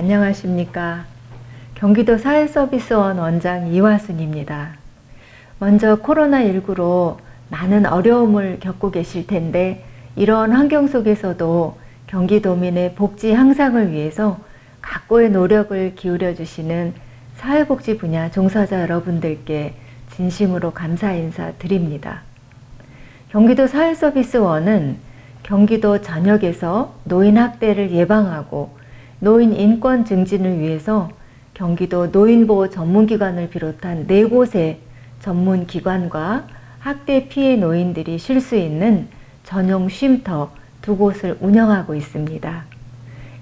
안녕하십니까. 경기도 사회서비스원 원장 이화순입니다. 먼저 코로나19로 많은 어려움을 겪고 계실 텐데 이러한 환경 속에서도 경기도민의 복지 향상을 위해서 각고의 노력을 기울여 주시는 사회복지 분야 종사자 여러분들께 진심으로 감사 인사 드립니다. 경기도 사회서비스원은 경기도 전역에서 노인 학대를 예방하고 노인 인권 증진을 위해서 경기도 노인보호 전문기관을 비롯한 4곳의 전문기관과 학대 피해 노인들이 쉴 수 있는 전용 쉼터 2곳을 운영하고 있습니다.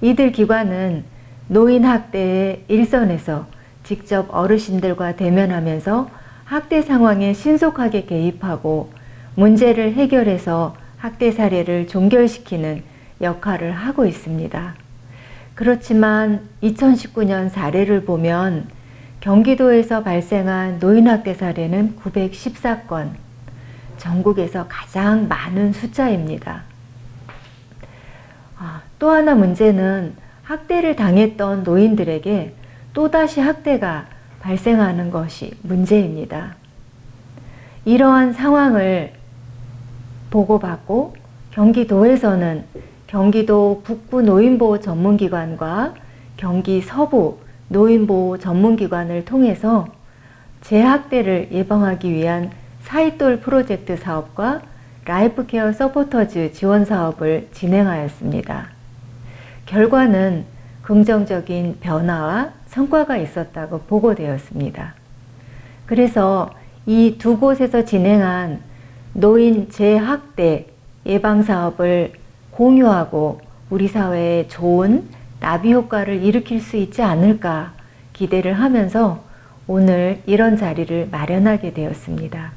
이들 기관은 노인 학대의 일선에서 직접 어르신들과 대면하면서 학대 상황에 신속하게 개입하고 문제를 해결해서 학대 사례를 종결시키는 역할을 하고 있습니다. 그렇지만 2019년 사례를 보면 경기도에서 발생한 노인학대 사례는 914건, 전국에서 가장 많은 숫자입니다. 또 하나 문제는 학대를 당했던 노인들에게 또다시 학대가 발생하는 것이 문제입니다. 이러한 상황을 보고받고 경기도에서는 경기도 북부 노인보호 전문기관과 경기 서부 노인보호 전문기관을 통해서 재학대를 예방하기 위한 사이돌 프로젝트 사업과 라이프케어 서포터즈 지원 사업을 진행하였습니다. 결과는 긍정적인 변화와 성과가 있었다고 보고되었습니다. 그래서 이 2곳에서 진행한 노인 재학대 예방 사업을 공유하고 우리 사회에 좋은 나비 효과를 일으킬 수 있지 않을까 기대를 하면서 오늘 이런 자리를 마련하게 되었습니다.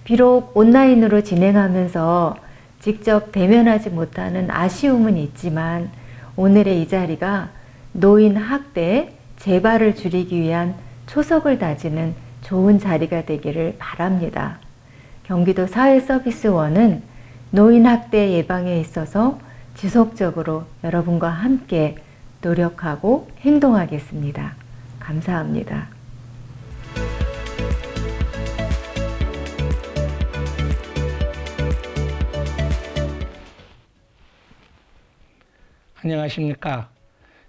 비록 온라인으로 진행하면서 직접 대면하지 못하는 아쉬움은 있지만 오늘의 이 자리가 노인 학대 재발을 줄이기 위한 초석을 다지는 좋은 자리가 되기를 바랍니다. 경기도 사회서비스원은 노인 학대 예방에 있어서 지속적으로 여러분과 함께 노력하고 행동하겠습니다. 감사합니다. 안녕하십니까.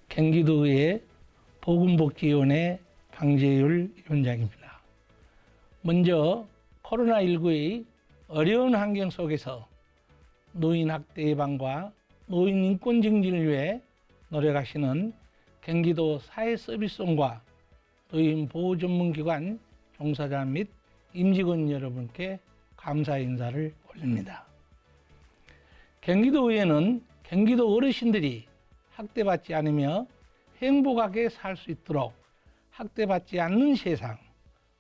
경기도의 보건복지위원회 강재율 위원장입니다. 먼저 코로나19의 어려운 환경 속에서 노인 학대 예방과 노인 인권 증진을 위해 노력하시는 경기도 사회서비스원과 노인 보호 전문기관 종사자 및 임직원 여러분께 감사 인사를 올립니다. 경기도의회는 경기도 어르신들이 학대받지 않으며 행복하게 살 수 있도록 학대받지 않는 세상,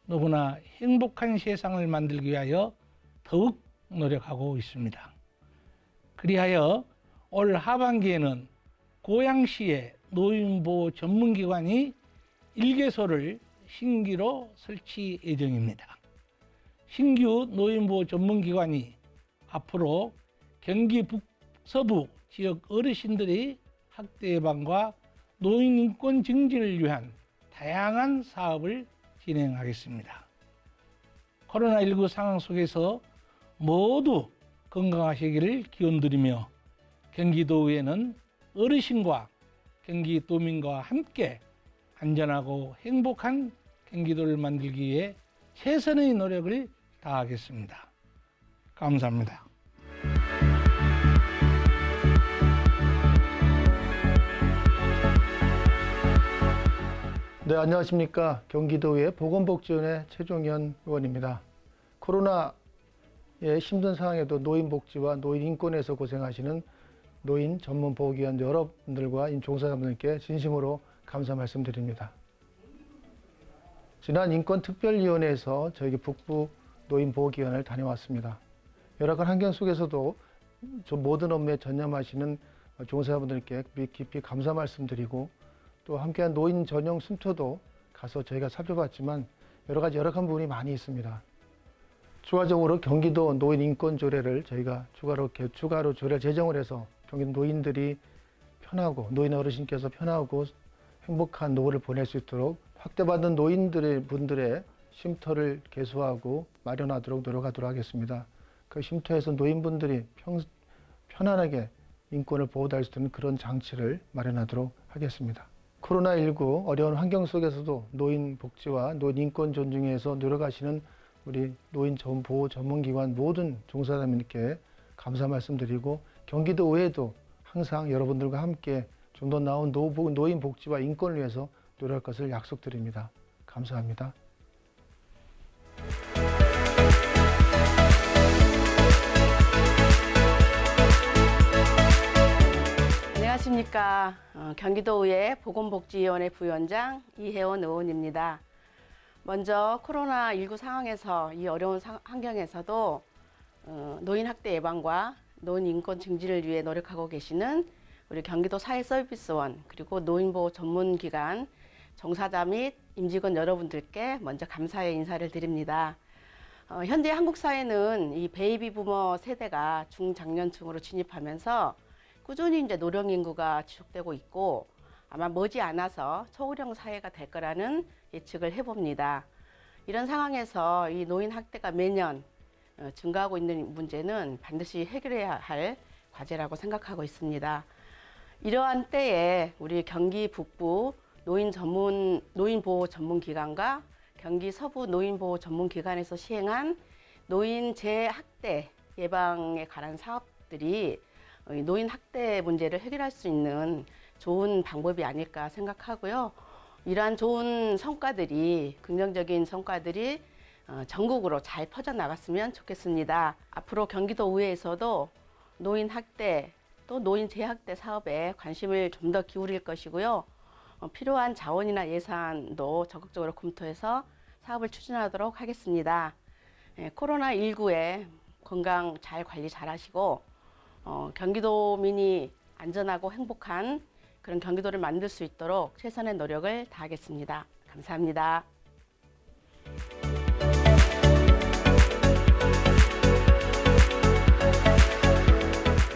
누구나 행복한 세상을 만들기 위하여 더욱 노력하고 있습니다. 그리하여 올 하반기에는 고양시의 노인보호 전문기관이 1개소를 신규로 설치 예정입니다. 신규 노인보호 전문기관이 앞으로 경기 북서부 지역 어르신들의 학대 예방과 노인 인권 증진을 위한 다양한 사업을 진행하겠습니다. 코로나19 상황 속에서 모두 건강하시기를 기원드리며 경기도의회는 어르신과 경기도민과 함께 안전하고 행복한 경기도를 만들기 위해 최선의 노력을 다하겠습니다. 감사합니다. 네, 안녕하십니까. 경기도의 보건복지위원회 최종현 의원입니다. 코로나의 힘든 상황에도 노인복지와 노인 인권에서 고생하시는 노인 전문보호기관 여러분들과 종사자분들께 진심으로 감사 말씀드립니다. 지난 인권특별위원회에서 저희 북부 노인보호기관을 다녀왔습니다. 열악한 환경 속에서도 모든 업무에 전념하시는 종사자분들께 깊이 감사 말씀드리고 또 함께한 노인 전용 쉼터도 가서 저희가 살펴봤지만 여러 가지 열악한 부분이 많이 있습니다. 추가적으로 경기도 노인 인권 조례를 저희가 추가로 조례를 제정을 해서 경기도 노인들이 편하고 노인 어르신께서 편하고 행복한 노후를 보낼 수 있도록 학대받는 분들의 쉼터를 개소하고 마련하도록 노력하도록 하겠습니다. 그 쉼터에서 노인분들이 편안하게 인권을 보호할 수 있는 그런 장치를 마련하도록 하겠습니다. 코로나19 어려운 환경 속에서도 노인 복지와 노인 인권 존중에 위해서 노력하시는 우리 노인 보호 전문기관 모든 종사자님께 감사 말씀드리고, 경기도 의회도 항상 여러분들과 함께 좀 더 나은 노인 복지와 인권을 위해서 노력할 것을 약속드립니다. 감사합니다. 안녕하십니까. 경기도의회 보건복지위원회 부위원장 이혜원 의원입니다. 먼저 코로나19 상황에서 이 어려운 환경에서도 노인 학대 예방과 노인 인권 증진을 위해 노력하고 계시는 우리 경기도 사회서비스원 그리고 노인보호 전문기관 종사자 및 임직원 여러분들께 먼저 감사의 인사를 드립니다. 현재 한국 사회는 이 베이비 부머 세대가 중장년층으로 진입하면서 꾸준히 이제 노령 인구가 지속되고 있고, 아마 머지않아서 초고령 사회가 될 거라는 예측을 해봅니다. 이런 상황에서 이 노인 학대가 매년 증가하고 있는 문제는 반드시 해결해야 할 과제라고 생각하고 있습니다. 이러한 때에 우리 경기 북부 노인보호 전문기관과 경기 서부 노인보호 전문기관에서 시행한 노인 재학대 예방에 관한 사업들이 노인 학대 문제를 해결할 수 있는 좋은 방법이 아닐까 생각하고요. 이러한 좋은 성과들이, 긍정적인 성과들이 전국으로 잘 퍼져나갔으면 좋겠습니다. 앞으로 경기도 의회에서도 노인 학대 또 노인 재학대 사업에 관심을 좀 더 기울일 것이고요. 필요한 자원이나 예산도 적극적으로 검토해서 사업을 추진하도록 하겠습니다. 코로나19에 건강 잘 관리 잘 하시고 경기도민이 안전하고 행복한 그런 경기도를 만들 수 있도록 최선의 노력을 다하겠습니다. 감사합니다.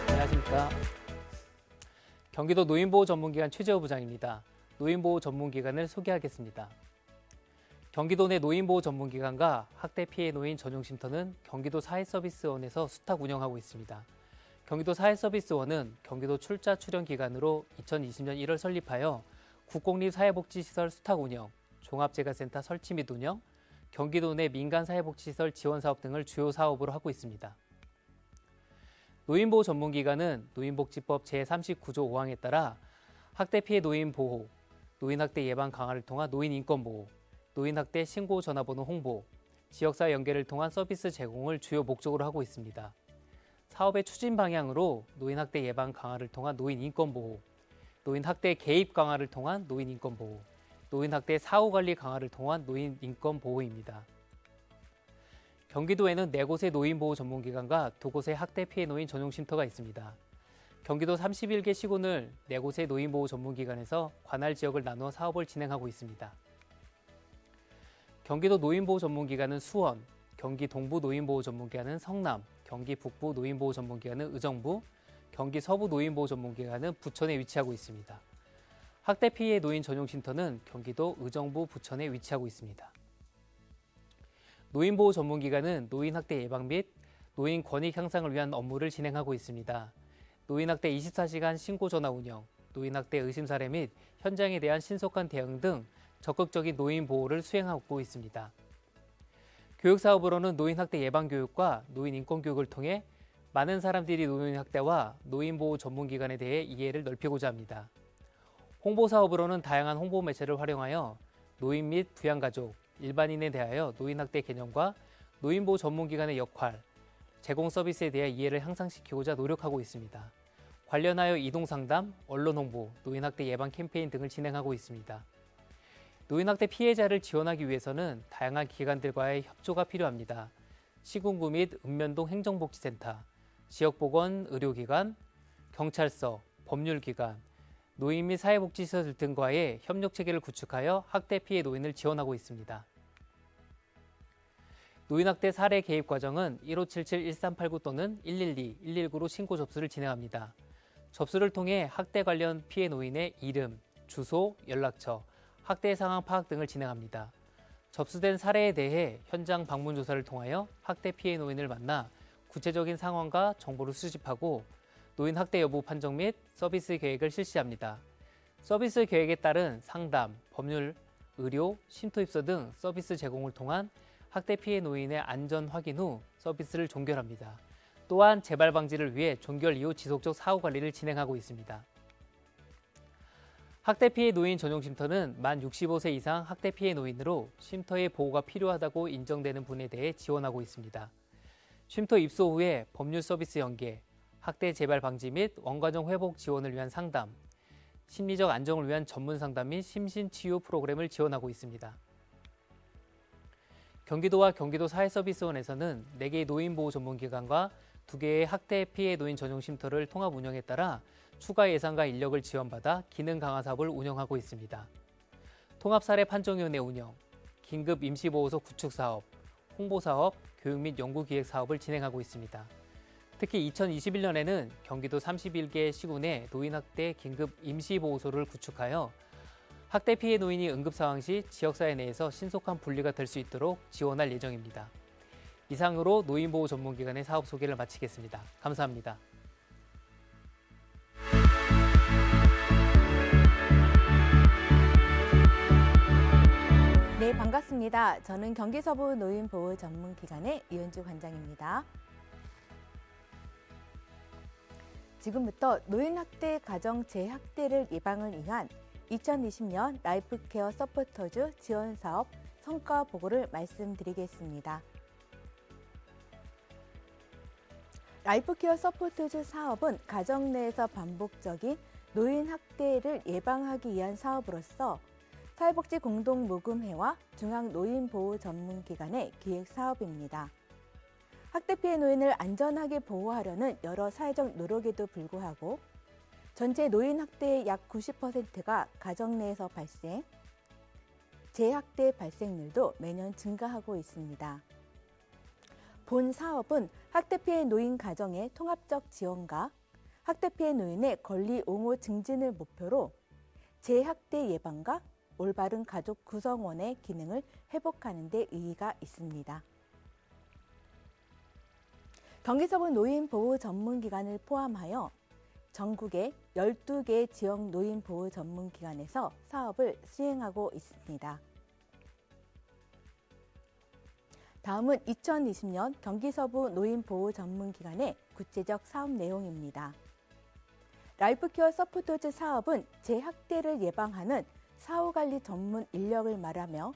안녕하십니까. 경기도 노인보호 전문기관 최재호 부장입니다. 노인보호 전문기관을 소개하겠습니다. 경기도 내 노인보호 전문기관과 학대 피해 노인 전용쉼터는 경기도 사회서비스원에서 수탁 운영하고 있습니다. 경기도 사회서비스원은 경기도 출자 출연 기관으로 2020년 1월 설립하여 국공립 사회복지시설 수탁 운영, 종합재가센터 설치 및 운영, 경기도 내 민간 사회복지시설 지원 사업 등을 주요 사업으로 하고 있습니다. 노인보호 전문기관은 노인복지법 제39조 5항에 따라 학대 피해 노인 보호, 노인학대 예방 강화를 통한 노인 인권 보호, 노인학대 신고 전화번호 홍보, 지역사회 연계를 통한 서비스 제공을 주요 목적으로 하고 있습니다. 사업의 추진 방향으로 노인학대 예방 강화를 통한 노인 인권 보호, 노인학대 개입 강화를 통한 노인 인권 보호, 노인학대 사후관리 강화를 통한 노인 인권 보호입니다. 경기도에는 4곳의 노인보호 전문기관과 2곳의 학대 피해 노인 전용쉼터가 있습니다. 경기도 31개 시군을 4곳의 노인보호 전문기관에서 관할 지역을 나누어 사업을 진행하고 있습니다. 경기도 노인보호 전문기관은 수원, 경기 동부 노인보호 전문기관은 성남, 경기 북부 노인보호 전문기관은 의정부, 경기 서부 노인보호 전문기관은 부천에 위치하고 있습니다. 학대 피해 노인 전용쉼터는 경기도 의정부 부천에 위치하고 있습니다. 노인보호 전문기관은 노인학대 예방 및 노인 권익 향상을 위한 업무를 진행하고 있습니다. 노인학대 24시간 신고 전화 운영, 노인학대 의심 사례 및 현장에 대한 신속한 대응 등 적극적인 노인 보호를 수행하고 있습니다. 교육사업으로는 노인학대 예방교육과 노인 인권교육을 통해 많은 사람들이 노인학대와 노인보호 전문기관에 대해 이해를 넓히고자 합니다. 홍보사업으로는 다양한 홍보 매체를 활용하여 노인 및 부양가족, 일반인에 대하여 노인학대 개념과 노인보호 전문기관의 역할, 제공 서비스에 대해 이해를 향상시키고자 노력하고 있습니다. 관련하여 이동상담, 언론 홍보, 노인학대 예방 캠페인 등을 진행하고 있습니다. 노인학대 피해자를 지원하기 위해서는 다양한 기관들과의 협조가 필요합니다. 시군구 및 읍면동 행정복지센터, 지역보건 의료기관, 경찰서, 법률기관, 노인 및 사회복지시설 등과의 협력체계를 구축하여 학대 피해 노인을 지원하고 있습니다. 노인학대 사례 개입 과정은 1577-1389 또는 112, 119로 신고 접수를 진행합니다. 접수를 통해 학대 관련 피해 노인의 이름, 주소, 연락처, 학대 상황 파악 등을 진행합니다. 접수된 사례에 대해 현장 방문 조사를 통하여 학대 피해 노인을 만나 구체적인 상황과 정보를 수집하고 노인 학대 여부 판정 및 서비스 계획을 실시합니다. 서비스 계획에 따른 상담, 법률, 의료, 쉼터 입소 등 서비스 제공을 통한 학대 피해 노인의 안전 확인 후 서비스를 종결합니다. 또한 재발 방지를 위해 종결 이후 지속적 사후 관리를 진행하고 있습니다. 학대 피해 노인 전용 쉼터는 만 65세 이상 학대 피해 노인으로 쉼터의 보호가 필요하다고 인정되는 분에 대해 지원하고 있습니다. 쉼터 입소 후에 법률 서비스 연계, 학대 재발 방지 및 원가정 회복 지원을 위한 상담, 심리적 안정을 위한 전문 상담 및 심신 치유 프로그램을 지원하고 있습니다. 경기도와 경기도 사회서비스원에서는 4개의 노인보호 전문기관과 2개의 학대 피해 노인 전용 쉼터를 통합 운영에 따라 추가 예산과 인력을 지원받아 기능 강화 사업을 운영하고 있습니다. 통합사례 판정위원회 운영, 긴급 임시보호소 구축 사업, 홍보 사업, 교육 및 연구 기획 사업을 진행하고 있습니다. 특히 2021년에는 경기도 31개 시군에 노인학대 긴급 임시보호소를 구축하여 학대 피해 노인이 응급 상황 시 지역사회 내에서 신속한 분리가 될 수 있도록 지원할 예정입니다. 이상으로 노인보호 전문기관의 사업 소개를 마치겠습니다. 감사합니다. 네, 반갑습니다. 저는 경기서부 노인보호 전문기관의 이은주 관장입니다. 지금부터 노인학대 가정 재학대를 예방을 위한 2020년 라이프케어 서포터즈 지원사업 성과 보고를 말씀드리겠습니다. 라이프케어 서포터즈 사업은 가정 내에서 반복적인 노인학대를 예방하기 위한 사업으로서 사회복지공동모금회와 중앙노인보호전문기관의 기획사업입니다. 학대 피해 노인을 안전하게 보호하려는 여러 사회적 노력에도 불구하고 전체 노인 학대의 약 90%가 가정 내에서 발생, 재학대 발생률도 매년 증가하고 있습니다. 본 사업은 학대 피해 노인 가정의 통합적 지원과 학대 피해 노인의 권리 옹호 증진을 목표로 재학대 예방과 올바른 가족 구성원의 기능을 회복하는 데 의의가 있습니다. 경기서부 노인보호 전문기관을 포함하여 전국의 12개 지역 노인보호 전문기관에서 사업을 수행하고 있습니다. 다음은 2020년 경기서부 노인보호 전문기관의 구체적 사업 내용입니다. 라이프케어 서포터즈 사업은 재학대를 예방하는 사후관리 전문 인력을 말하며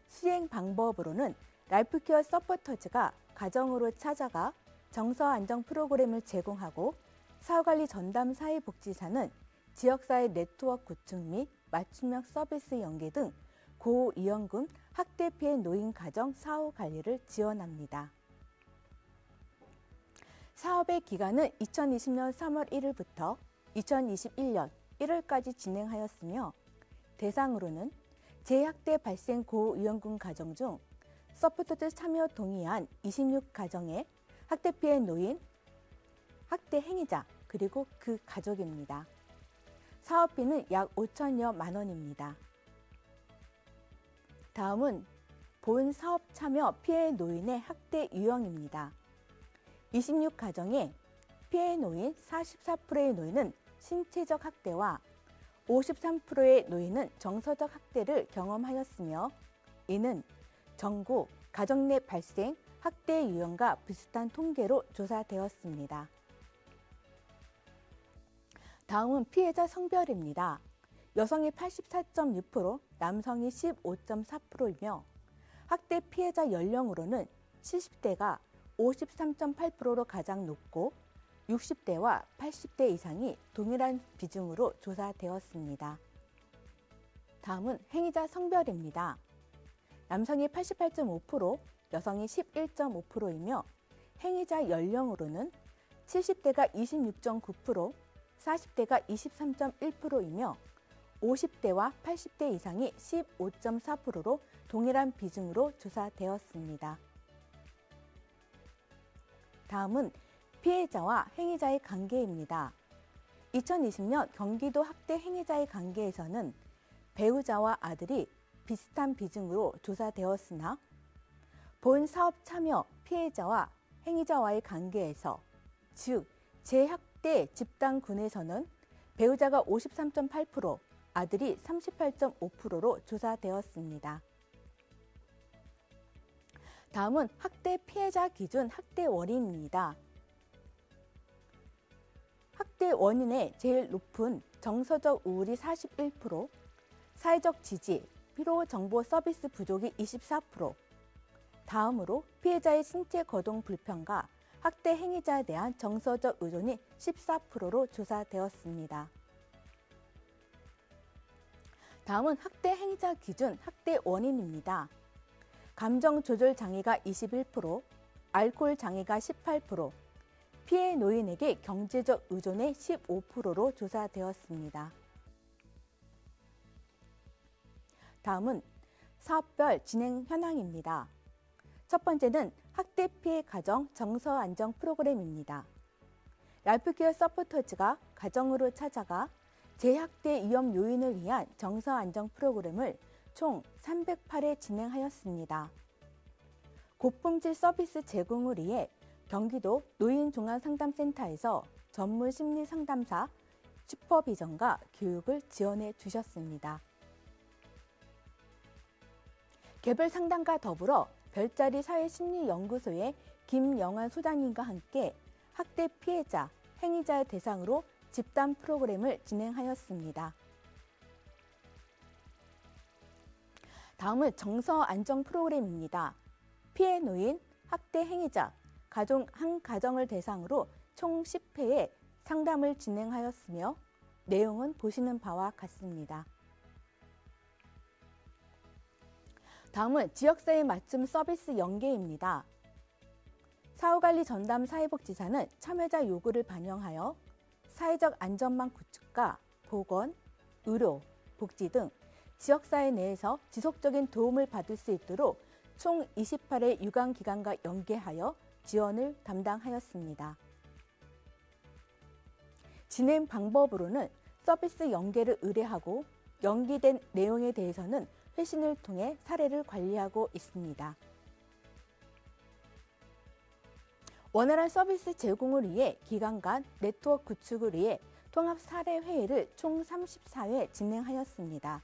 수행 방법으로는 라이프케어 서포터즈가 가정으로 찾아가 정서안정 프로그램을 제공하고 사후관리 전담 사회복지사는 지역사회 네트워크 구축 및 맞춤형 서비스 연계 등 고위험군 학대 피해 노인 가정 사후관리를 지원합니다. 사업의 기간은 2020년 3월 1일부터 2021년 1월까지 진행하였으며 대상으로는 재학대 발생 고위험군 가정 중 서포터즈 참여 동의한 26가정의 학대 피해 노인, 학대 행위자, 그리고 그 가족입니다. 사업비는 약 5천여만 원입니다. 다음은 본 사업 참여 피해 노인의 학대 유형입니다. 26가정의 피해 노인 44%의 노인은 신체적 학대와 53%의 노인은 정서적 학대를 경험하였으며 이는 전국 가정 내 발생 학대 유형과 비슷한 통계로 조사되었습니다. 다음은 피해자 성별입니다. 여성이 84.6%, 남성이 15.4%이며 학대 피해자 연령으로는 70대가 53.8%로 가장 높고 60대와 80대 이상이 동일한 비중으로 조사되었습니다. 다음은 행위자 성별입니다. 남성이 88.5%, 여성이 11.5%이며 행위자 연령으로는 70대가 26.9%, 40대가 23.1%이며 50대와 80대 이상이 15.4%로 동일한 비중으로 조사되었습니다. 다음은 피해자와 행위자의 관계입니다. 2020년 경기도 학대 행위자의 관계에서는 배우자와 아들이 비슷한 비중으로 조사되었으나 본 사업 참여 피해자와 행위자와의 관계에서, 즉 재학대 집단군에서는 배우자가 53.8%, 아들이 38.5%로 조사되었습니다. 다음은 학대 피해자 기준 학대 원인입니다. 학대 원인의 제일 높은 정서적 우울이 41%, 사회적 지지, 필요 정보 서비스 부족이 24%, 다음으로 피해자의 신체 거동 불편과 학대 행위자에 대한 정서적 의존이 14%로 조사되었습니다. 다음은 학대 행위자 기준 학대 원인입니다. 감정 조절 장애가 21%, 알코올 장애가 18%, 피해 노인에게 경제적 의존의 15%로 조사되었습니다. 다음은 사업별 진행 현황입니다. 첫 번째는 학대 피해 가정 정서 안정 프로그램입니다. 라이프케어 서포터즈가 가정으로 찾아가 재학대 위험 요인을 위한 정서 안정 프로그램을 총 308회 진행하였습니다. 고품질 서비스 제공을 위해 경기도 노인종합상담센터에서 전문 심리 상담사, 슈퍼비전과 교육을 지원해 주셨습니다. 개별 상담과 더불어 별자리 사회심리연구소의 김영환 소장님과 함께 학대 피해자, 행위자의 대상으로 집단 프로그램을 진행하였습니다. 다음은 정서 안정 프로그램입니다. 피해 노인, 학대 행위자, 한 가정을 대상으로 총 10회의 상담을 진행하였으며 내용은 보시는 바와 같습니다. 다음은 지역사회 맞춤 서비스 연계입니다. 사후관리 전담 사회복지사는 참여자 요구를 반영하여 사회적 안전망 구축과 보건, 의료, 복지 등 지역사회 내에서 지속적인 도움을 받을 수 있도록 총 28회 유관기관과 연계하여 지원을 담당하였습니다. 진행 방법으로는 서비스 연계를 의뢰하고 연기된 내용에 대해서는 회신을 통해 사례를 관리하고 있습니다. 원활한 서비스 제공을 위해 기관 간 네트워크 구축을 위해 통합 사례 회의를 총 34회 진행하였습니다.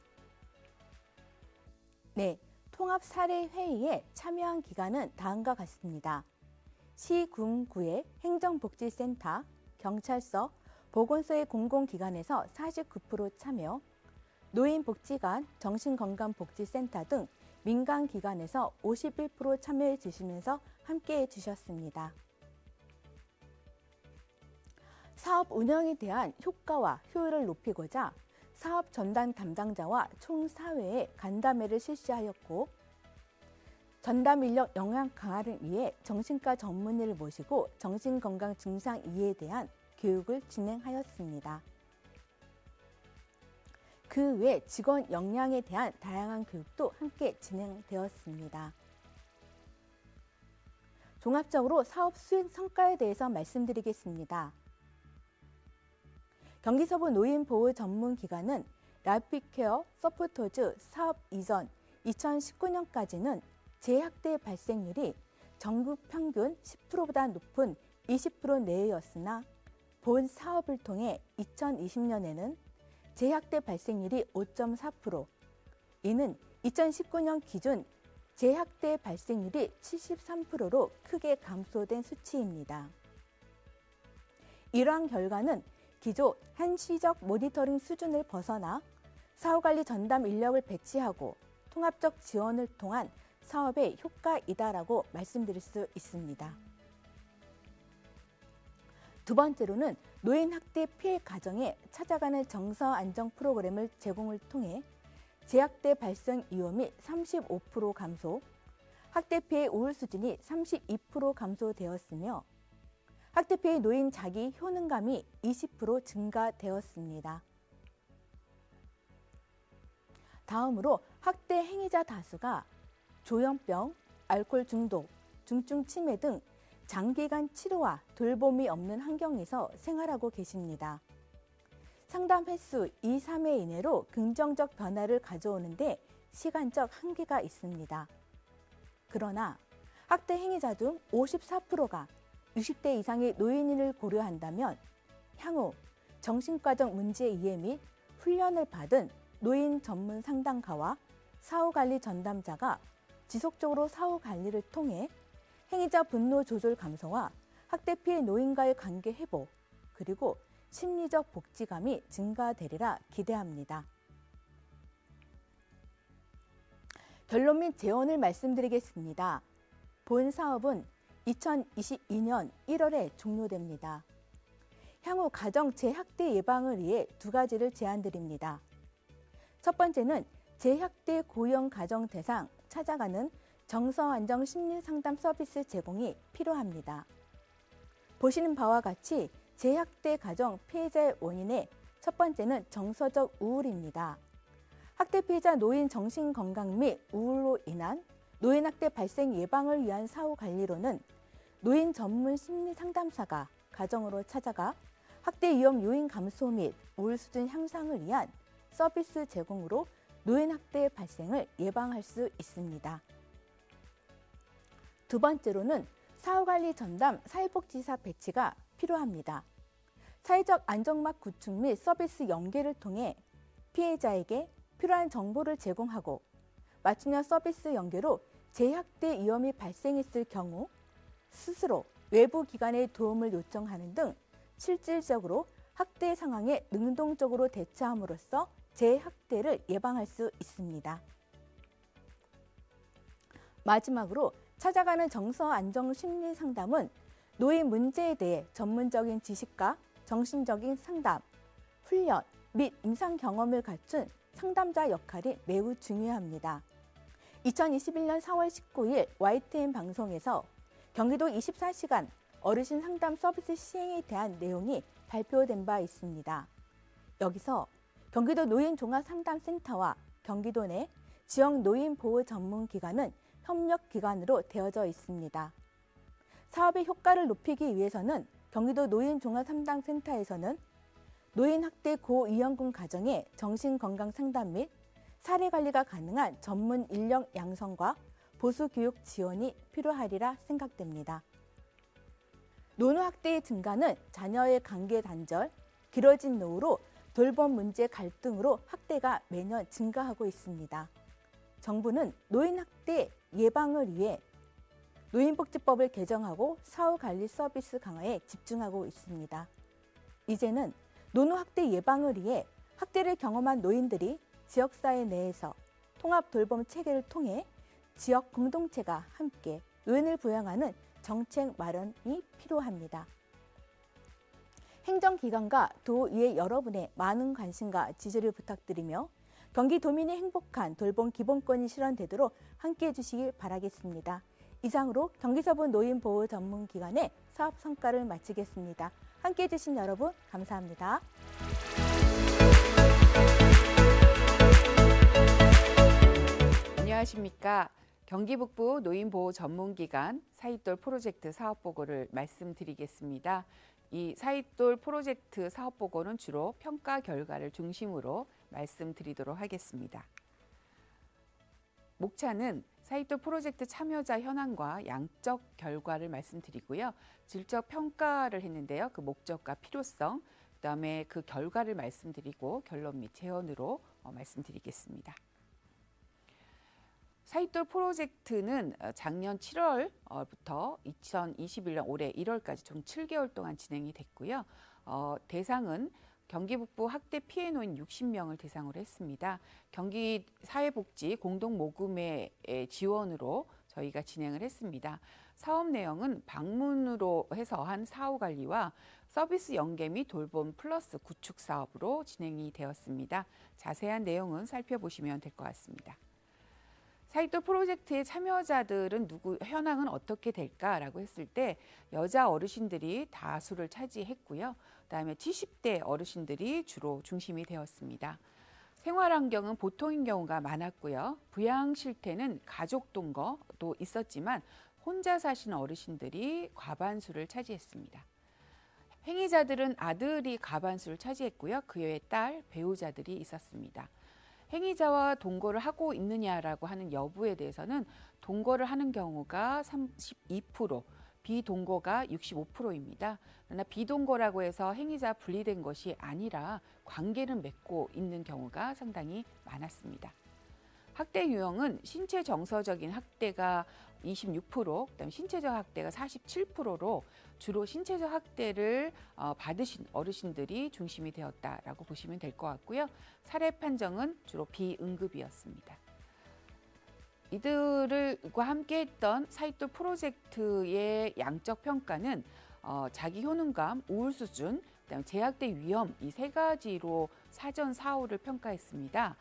네, 통합 사례 회의에 참여한 기관은 다음과 같습니다. 시, 군, 구의 행정복지센터, 경찰서, 보건소의 공공기관에서 49% 참여, 노인복지관, 정신건강복지센터 등 민간기관에서 51% 참여해 주시면서 함께해 주셨습니다. 사업 운영에 대한 효과와 효율을 높이고자 사업 전담 담당자와 총 4회의 간담회를 실시하였고, 전담 인력 역량 강화를 위해 정신과 전문의를 모시고 정신건강 증상 이해에 대한 교육을 진행하였습니다. 그 외 직원 역량에 대한 다양한 교육도 함께 진행되었습니다. 종합적으로 사업 수행 성과에 대해서 말씀드리겠습니다. 경기서부 노인보호 전문기관은 라이프케어 서포터즈 사업 이전 2019년까지는 재학대 발생률이 전국 평균 10%보다 높은 20% 내외였으나 본 사업을 통해 2020년에는 재학대 발생률이 5.4%, 이는 2019년 기준 재학대 발생률이 73%로 크게 감소된 수치입니다. 이러한 결과는 기존 한시적 모니터링 수준을 벗어나 사후관리 전담 인력을 배치하고 통합적 지원을 통한 사업의 효과이다라고 말씀드릴 수 있습니다. 두 번째로는 노인 학대 피해 가정에 찾아가는 정서 안정 프로그램을 제공을 통해 재학대 발생 위험이 35% 감소, 학대 피해 우울 수준이 32% 감소되었으며 학대 피해 노인 자기 효능감이 20% 증가되었습니다. 다음으로 학대 행위자 다수가 조현병, 알코올 중독, 중증 치매 등 장기간 치료와 돌봄이 없는 환경에서 생활하고 계십니다. 상담 횟수 2, 3회 이내로 긍정적 변화를 가져오는데 시간적 한계가 있습니다. 그러나 학대 행위자 중 54%가 60대 이상의 노인을 고려한다면 향후 정신과적 문제 이해 및 훈련을 받은 노인 전문 상담가와 사후관리 전담자가 지속적으로 사후관리를 통해 행위자 분노 조절 감소와 학대 피해 노인과의 관계 회복, 그리고 심리적 복지감이 증가되리라 기대합니다. 결론 및 재원을 말씀드리겠습니다. 본 사업은 2022년 1월에 종료됩니다. 향후 가정 재학대 예방을 위해 두 가지를 제안드립니다. 첫 번째는 재학대 고령 가정 대상 찾아가는 정서안정 심리상담 서비스 제공이 필요합니다. 보시는 바와 같이 재학대 가정 피해자의 원인의 첫 번째는 정서적 우울입니다. 학대 피해자 노인 정신건강 및 우울로 인한 노인학대 발생 예방을 위한 사후관리로는 노인 전문 심리상담사가 가정으로 찾아가 학대 위험 요인 감소 및 우울 수준 향상을 위한 서비스 제공으로 노인학대 발생을 예방할 수 있습니다. 두 번째로는 사후관리 전담 사회복지사 배치가 필요합니다. 사회적 안정막 구축 및 서비스 연계를 통해 피해자에게 필요한 정보를 제공하고 맞춤형 서비스 연계로 재학대 위험이 발생했을 경우 스스로 외부 기관의 도움을 요청하는 등 실질적으로 학대 상황에 능동적으로 대처함으로써 재학대를 예방할 수 있습니다. 마지막으로 찾아가는 정서안정 심리상담은 노인 문제에 대해 전문적인 지식과 정신적인 상담, 훈련 및 임상 경험을 갖춘 상담자 역할이 매우 중요합니다. 2021년 4월 19일 YTN 방송에서 경기도 24시간 어르신 상담 서비스 시행에 대한 내용이 발표된 바 있습니다. 여기서 경기도 노인종합상담센터와 경기도 내 지역 노인보호 전문기관은 협력기관으로 되어져 있습니다. 사업의 효과를 높이기 위해서는 경기도 노인종합상담센터에서는 노인학대 고위험군 가정의 정신건강 상담 및 사례관리가 가능한 전문 인력 양성과 보수교육 지원이 필요하리라 생각됩니다. 노노학대의 증가는 자녀의 관계 단절, 길어진 노후로 돌봄 문제 갈등으로 학대가 매년 증가하고 있습니다. 정부는 노인학대 예방을 위해 노인복지법을 개정하고 사후관리 서비스 강화에 집중하고 있습니다. 이제는 노노학대 예방을 위해 학대를 경험한 노인들이 지역사회 내에서 통합 돌봄 체계를 통해 지역 공동체가 함께 노인을 부양하는 정책 마련이 필요합니다. 행정기관과 도의회 여러분의 많은 관심과 지지를 부탁드리며 경기도민이 행복한 돌봄 기본권이 실현되도록 함께해 주시길 바라겠습니다. 이상으로 경기서부 노인보호 전문기관의 사업 성과를 마치겠습니다. 함께해 주신 여러분 감사합니다. 안녕하십니까. 경기북부 노인보호 전문기관 사윗돌 프로젝트 사업보고를 말씀드리겠습니다. 이 사윗돌 프로젝트 사업보고는 주로 평가 결과를 중심으로 말씀드리도록 하겠습니다. 목차는 사윗돌 프로젝트 참여자 현황과 양적 결과를 말씀드리고요. 질적 평가를 했는데요. 그 목적과 필요성, 그다음에 그 결과를 말씀드리고 결론 및 제언으로 말씀드리겠습니다. 사윗돌 프로젝트는 작년 7월부터 2021년 올해 1월까지 총 7개월 동안 진행이 됐고요. 대상은 경기 북부 학대 피해 노인 60명을 대상으로 했습니다. 경기 사회복지 공동모금회 지원으로 저희가 진행을 했습니다. 사업 내용은 방문으로 해서 한 사후관리와 서비스 연계 및 돌봄 플러스 구축 사업으로 진행이 되었습니다. 자세한 내용은 살펴보시면 될 것 같습니다. 사윗돌 프로젝트의 참여자들은 현황은 어떻게 될까라고 했을 때 여자 어르신들이 다수를 차지했고요. 그다음에 70대 어르신들이 주로 중심이 되었습니다. 생활 환경은 보통인 경우가 많았고요. 부양 실태는 가족 동거도 있었지만 혼자 사시는 어르신들이 과반수를 차지했습니다. 행위자들은 아들이 과반수를 차지했고요. 그 외에 딸, 배우자들이 있었습니다. 행위자와 동거를 하고 있느냐라고 하는 여부에 대해서는 동거를 하는 경우가 32%, 비동거가 65%입니다. 그러나 비동거라고 해서 행위자 분리된 것이 아니라 관계를 맺고 있는 경우가 상당히 많았습니다. 학대 유형은 신체 정서적인 학대가 26%, 그다음에 신체적 학대가 47%로 주로 신체적 학대를 받으신 어르신들이 중심이 되었다라고 보시면 될 것 같고요. 살해 판정은 주로 비응급이었습니다. 이들과 함께했던 사이돌 프로젝트의 양적 평가는 자기 효능감, 우울 수준, 그다음에 재학대 위험 이 세 가지로 사전 사후를 평가했습니다.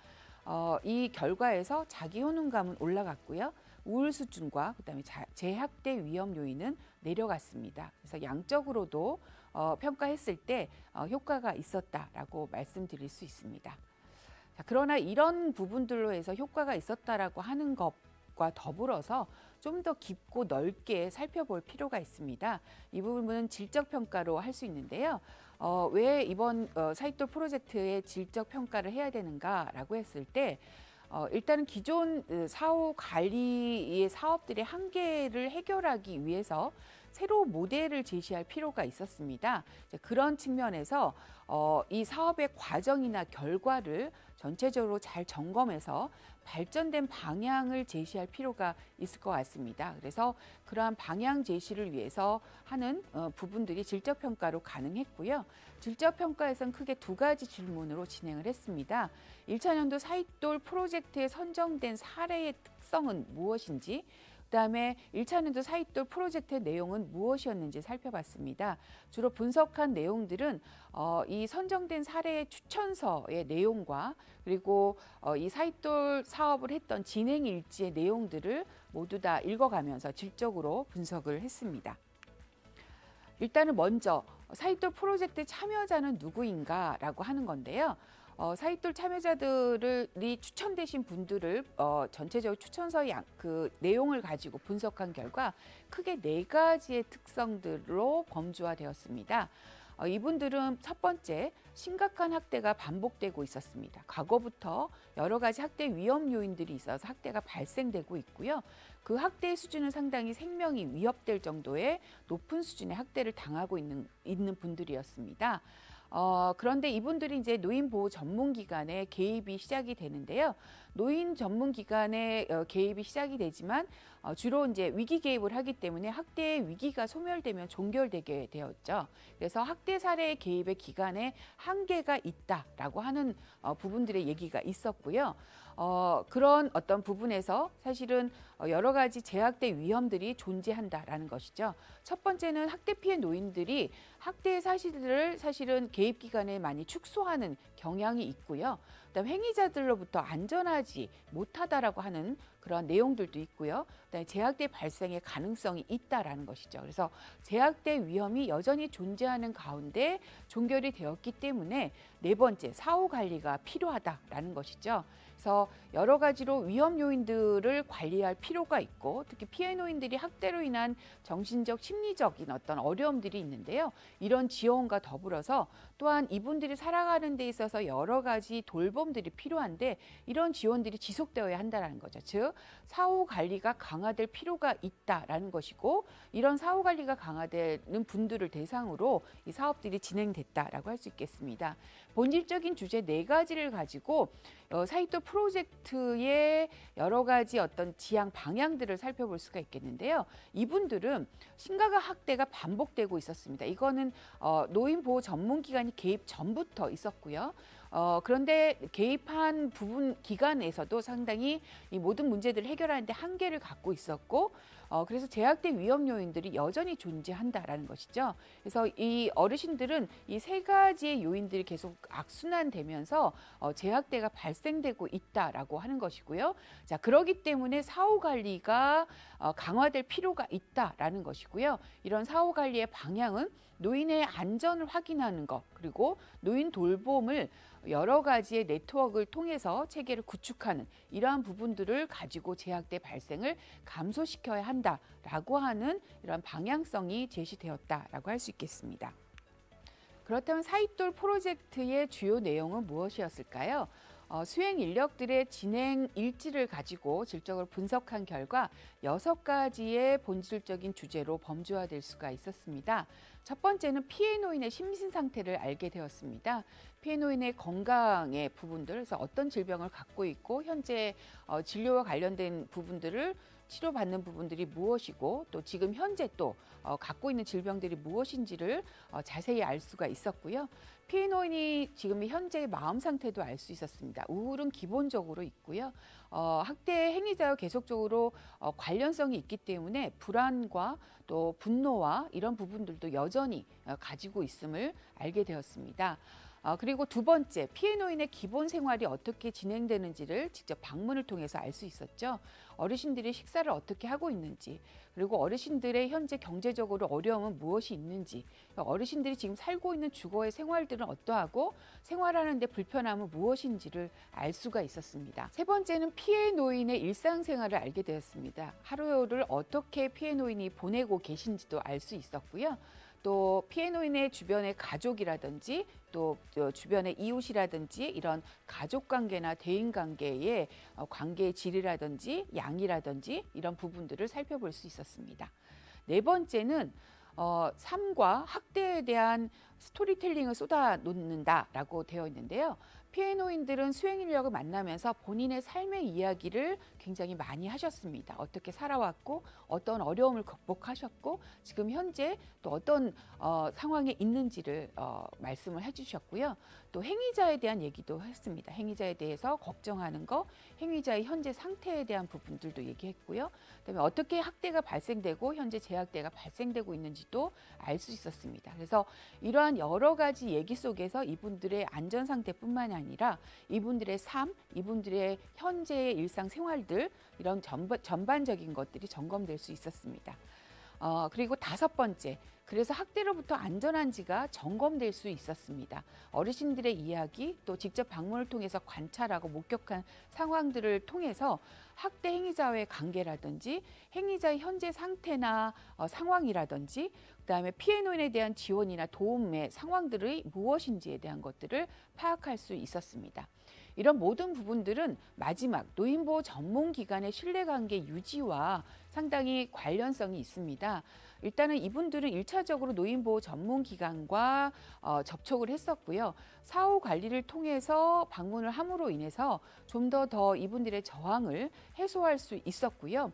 이 결과에서 자기 효능감은 올라갔고요. 우울 수준과 그다음에 재학대 위험 요인은 내려갔습니다. 그래서 양적으로도 평가했을 때 효과가 있었다라고 말씀드릴 수 있습니다. 자, 그러나 이런 부분들로 해서 효과가 있었다라고 하는 것과 더불어서 좀 더 깊고 넓게 살펴볼 필요가 있습니다. 이 부분은 질적 평가로 할 수 있는데요. 왜 이번 사이돌 프로젝트의 질적 평가를 해야 되는가라고 했을 때 일단은 기존 사후 관리의 사업들의 한계를 해결하기 위해서 새로운 모델을 제시할 필요가 있었습니다. 그런 측면에서 이 사업의 과정이나 결과를 전체적으로 잘 점검해서 발전된 방향을 제시할 필요가 있을 것 같습니다. 그래서 그러한 방향 제시를 위해서 하는 부분들이 질적 평가로 가능했고요. 질적 평가에서는 크게 두 가지 질문으로 진행을 했습니다. 1차 년도 사이돌 프로젝트에 선정된 사례의 특성은 무엇인지, 그다음에 1차 년도 사이돌 프로젝트의 내용은 무엇이었는지 살펴봤습니다. 주로 분석한 내용들은 이 선정된 사례의 추천서의 내용과 그리고 이 사이돌 사업을 했던 진행 일지의 내용들을 모두 다 읽어가면서 질적으로 분석을 했습니다. 일단은 먼저 사이돌 프로젝트 참여자는 누구인가라고 하는 건데요. 사이돌 참여자들이 추천되신 분들을 전체적으로 추천서의 그 내용을 가지고 분석한 결과 크게 4가지의 특성들로 범주화되었습니다. 이분들은 첫 번째, 심각한 학대가 반복되고 있었습니다. 과거부터 여러 가지 학대 위험 요인들이 있어서 학대가 발생되고 있고요. 그 학대의 수준은 상당히 생명이 위협될 정도의 높은 수준의 학대를 당하고 있는 분들이었습니다. 그런데 이분들이 이제 노인보호 전문기관에 개입이 시작이 되는데요. 노인 전문기관에 개입이 시작이 되지만 주로 이제 위기 개입을 하기 때문에 학대의 위기가 소멸되면 종결되게 되었죠. 그래서 학대 사례 개입의 기간에 한계가 있다라고 하는 부분들의 얘기가 있었고요. 그런 어떤 부분에서 사실은 여러 가지 재학대 위험들이 존재한다라는 것이죠. 첫 번째는 학대 피해 노인들이 학대의 사실을 사실은 개입 기간에 많이 축소하는 경향이 있고요. 그다음 행위자들로부터 안전하지 못하다라고 하는 그런 내용들도 있고요. 그다음에 재학대 발생의 가능성이 있다라는 것이죠. 그래서 재학대 위험이 여전히 존재하는 가운데 종결이 되었기 때문에 4번째 사후 관리가 필요하다라는 것이죠. 그래서 여러 가지로 위험 요인들을 관리할 필요가 있고 특히 피해 노인들이 학대로 인한 정신적, 심리적인 어떤 어려움들이 있는데요. 이런 지원과 더불어서 또한 이분들이 살아가는 데 있어서 여러 가지 돌봄들이 필요한데 이런 지원들이 지속되어야 한다는 거죠. 즉 사후 관리가 강화될 필요가 있다라는 것이고 이런 사후 관리가 강화되는 분들을 대상으로 이 사업들이 진행됐다라고 할 수 있겠습니다. 본질적인 주제 4가지를 가지고 사이돌 프로젝트의 여러 가지 어떤 지향 방향들을 살펴볼 수가 있겠는데요. 이분들은 심각한 학대가 반복되고 있었습니다. 이거는 노인보호 전문기관이 개입 전부터 있었고요. 그런데 개입한 부분 기간에서도 상당히 이 모든 문제들을 해결하는데 한계를 갖고 있었고 그래서 재학대 위험 요인들이 여전히 존재한다라는 것이죠. 그래서 이 어르신들은 이 3가지의 요인들이 계속 악순환되면서 재학대가 발생되고 있다라고 하는 것이고요. 자, 그러기 때문에 사후 관리가 강화될 필요가 있다라는 것이고요. 이런 사후 관리의 방향은 노인의 안전을 확인하는 것 그리고 노인 돌봄을 여러 가지의 네트워크를 통해서 체계를 구축하는 이러한 부분들을 가지고 재학대 발생을 감소시켜야 한다라고 하는 이런 방향성이 제시되었다라고 할 수 있겠습니다. 그렇다면 사윗돌 프로젝트의 주요 내용은 무엇이었을까요? 수행 인력들의 진행 일지를 가지고 질적으로 분석한 결과 6가지의 본질적인 주제로 범주화될 수가 있었습니다. 첫 번째는 피해 노인의 심신 상태를 알게 되었습니다. 피해 노인의 건강의 부분들, 그래서 어떤 질병을 갖고 있고 현재 진료와 관련된 부분들을 치료받는 부분들이 무엇이고 또 지금 현재 또 갖고 있는 질병들이 무엇인지를 자세히 알 수가 있었고요. 피해 노인이 지금 현재의 마음 상태도 알 수 있었습니다. 우울은 기본적으로 있고요. 학대 행위자와 계속적으로 관련성이 있기 때문에 불안과 또 분노와 이런 부분들도 여전히 가지고 있음을 알게 되었습니다. 그리고 두 번째, 피해 노인의 기본 생활이 어떻게 진행되는지를 직접 방문을 통해서 알 수 있었죠. 어르신들이 식사를 어떻게 하고 있는지, 그리고 어르신들의 현재 경제적으로 어려움은 무엇이 있는지, 어르신들이 지금 살고 있는 주거의 생활들은 어떠하고 생활하는 데 불편함은 무엇인지를 알 수가 있었습니다. 세 번째는 피해 노인의 일상생활을 알게 되었습니다. 하루를 어떻게 피해 노인이 보내고 계신지도 알 수 있었고요. 또 피해 노인의 주변의 가족이라든지 또 주변의 이웃이라든지 이런 가족 관계나 대인 관계의 관계의 질이라든지 양이라든지 이런 부분들을 살펴볼 수 있었습니다. 네 번째는 삶과 학대에 대한 스토리텔링을 쏟아놓는다라고 되어 있는데요. 피해 노인들은 수행 인력을 만나면서 본인의 삶의 이야기를 굉장히 많이 하셨습니다. 어떻게 살아왔고 어떤 어려움을 극복하셨고 지금 현재 또 어떤 상황에 있는지를 말씀을 해주셨고요. 또 행위자에 대한 얘기도 했습니다. 행위자에 대해서 걱정하는 거, 행위자의 현재 상태에 대한 부분들도 얘기했고요. 그다음에 어떻게 학대가 발생되고 현재 재학대가 발생되고 있는지도 알 수 있었습니다. 그래서 이러한 여러 가지 얘기 속에서 이분들의 안전 상태뿐만이 아니라 이분들의 삶, 이분들의 현재의 일상 생활들 이런 전반적인 것들이 점검될 수 있었습니다. 그리고 다섯 번째, 그래서 학대로부터 안전한지가 점검될 수 있었습니다. 어르신들의 이야기, 또 직접 방문을 통해서 관찰하고 목격한 상황들을 통해서 학대 행위자와의 관계라든지 행위자의 현재 상태나 상황이라든지 그다음에 피해 노인에 대한 지원이나 도움의 상황들이 무엇인지에 대한 것들을 파악할 수 있었습니다. 이런 모든 부분들은 마지막 노인보호 전문기관의 신뢰관계 유지와 상당히 관련성이 있습니다. 일단은 이분들은 1차적으로 노인보호 전문기관과 접촉을 했었고요. 사후 관리를 통해서 방문을 함으로 인해서 좀 더 이분들의 저항을 해소할 수 있었고요.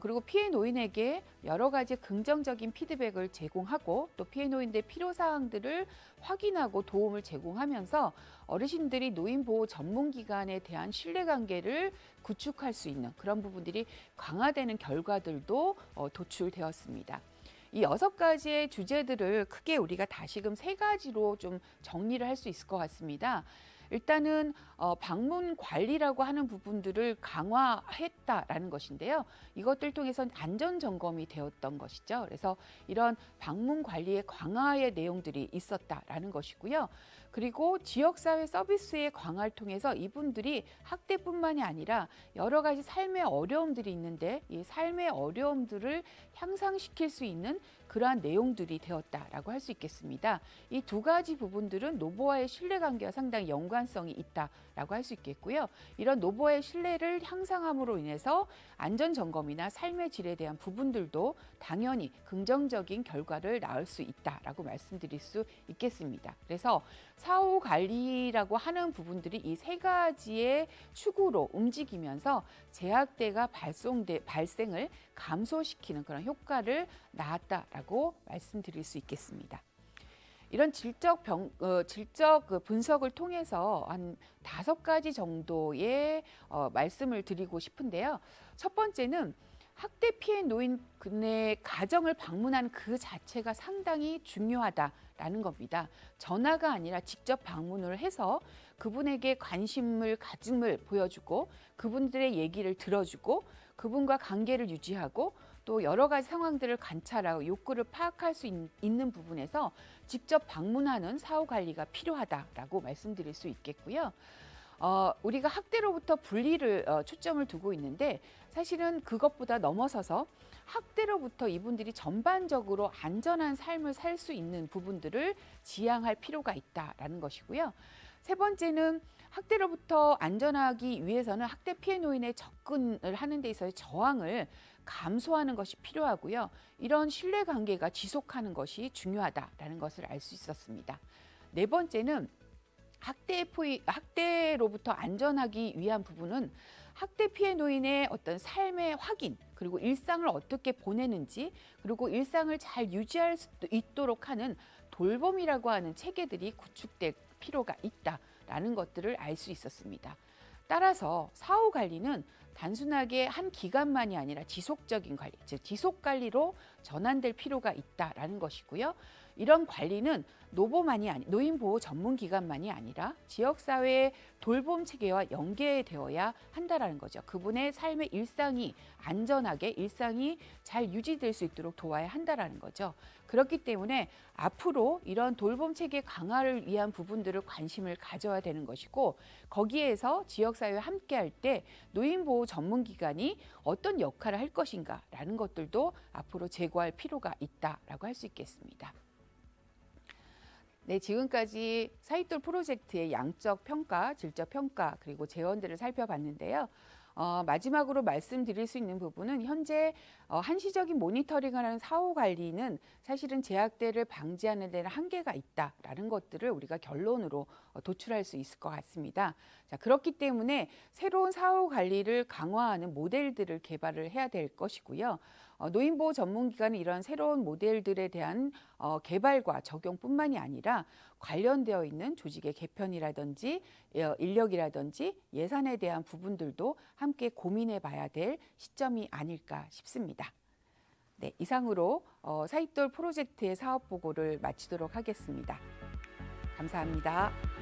그리고 피해 노인에게 여러 가지 긍정적인 피드백을 제공하고 또 피해 노인들의 필요사항들을 확인하고 도움을 제공하면서 어르신들이 노인보호 전문기관에 대한 신뢰관계를 구축할 수 있는 그런 부분들이 강화되는 결과들도 도출되었습니다. 이 6가지의 주제들을 크게 우리가 다시금 3가지로 좀 정리를 할 수 있을 것 같습니다. 일단은 방문 관리라고 하는 부분들을 강화했다라는 것인데요. 이것들 통해서 안전 점검이 되었던 것이죠. 그래서 이런 방문 관리의 강화의 내용들이 있었다라는 것이고요. 그리고 지역사회 서비스의 강화를 통해서 이분들이 학대뿐만이 아니라 여러 가지 삶의 어려움들이 있는데 이 삶의 어려움들을 향상시킬 수 있는 그러한 내용들이 되었다라고 할 수 있겠습니다. 이 2가지 부분들은 노보와의 신뢰관계와 상당히 연관성이 있다라고 할 수 있겠고요. 이런 노보와의 신뢰를 향상함으로 인해서 안전점검이나 삶의 질에 대한 부분들도 당연히 긍정적인 결과를 낳을 수 있다라고 말씀드릴 수 있겠습니다. 그래서 사후 관리라고 하는 부분들이 이 3가지의 축으로 움직이면서 재학대가 발생을 감소시키는 그런 효과를 낳았다라고 말씀드릴 수 있겠습니다. 이런 질적 분석을 통해서 한 5가지 정도의 말씀을 드리고 싶은데요. 첫 번째는 학대 피해 노인의 가정을 방문하는 그 자체가 상당히 중요하다라는 겁니다. 전화가 아니라 직접 방문을 해서 그분에게 관심을 가짐을 보여주고 그분들의 얘기를 들어주고 그분과 관계를 유지하고 또 여러 가지 상황들을 관찰하고 욕구를 파악할 수 있는 부분에서 직접 방문하는 사후 관리가 필요하다라고 말씀드릴 수 있겠고요. 우리가 학대로부터 분리를 초점을 두고 있는데 사실은 그것보다 넘어서서 학대로부터 이분들이 전반적으로 안전한 삶을 살 수 있는 부분들을 지향할 필요가 있다라는 것이고요. 세 번째는 학대로부터 안전하기 위해서는 학대 피해 노인의 접근을 하는 데 있어서 저항을 감소하는 것이 필요하고요. 이런 신뢰관계가 지속하는 것이 중요하다라는 것을 알 수 있었습니다. 네 번째는 학대로부터 안전하기 위한 부분은 학대 피해 노인의 어떤 삶의 확인, 그리고 일상을 어떻게 보내는지, 그리고 일상을 잘 유지할 수 있도록 하는 돌봄이라고 하는 체계들이 구축될 필요가 있다라는 것들을 알 수 있었습니다. 따라서 사후 관리는 단순하게 한 기간만이 아니라 지속적인 관리, 즉 지속 관리로 전환될 필요가 있다라는 것이고요. 이런 관리는 노인 보호 전문 기관만이 아니라 지역 사회의 돌봄 체계와 연계되어야 한다라는 거죠. 그분의 삶의 일상이 안전하게 일상이 잘 유지될 수 있도록 도와야 한다라는 거죠. 그렇기 때문에 앞으로 이런 돌봄 체계 강화를 위한 부분들을 관심을 가져야 되는 것이고, 거기에서 지역 사회와 함께할 때 노인 보호 전문 기관이 어떤 역할을 할 것인가라는 것들도 앞으로 제고할 필요가 있다라고 할 수 있겠습니다. 네, 지금까지 사익돌 프로젝트의 양적 평가, 질적 평가, 그리고 재원들을 살펴봤는데요. 마지막으로 말씀드릴 수 있는 부분은 현재 한시적인 모니터링을 하는 사후 관리는 사실은 재학대를 방지하는 데는 한계가 있다라는 것들을 우리가 결론으로 도출할 수 있을 것 같습니다. 자, 그렇기 때문에 새로운 사후 관리를 강화하는 모델들을 개발을 해야 될 것이고요. 노인보호 전문기관은 이런 새로운 모델들에 대한 개발과 적용뿐만이 아니라 관련되어 있는 조직의 개편이라든지 인력이라든지 예산에 대한 부분들도 함께 고민해 봐야 될 시점이 아닐까 싶습니다. 네, 이상으로 사익돌 프로젝트의 사업 보고를 마치도록 하겠습니다. 감사합니다.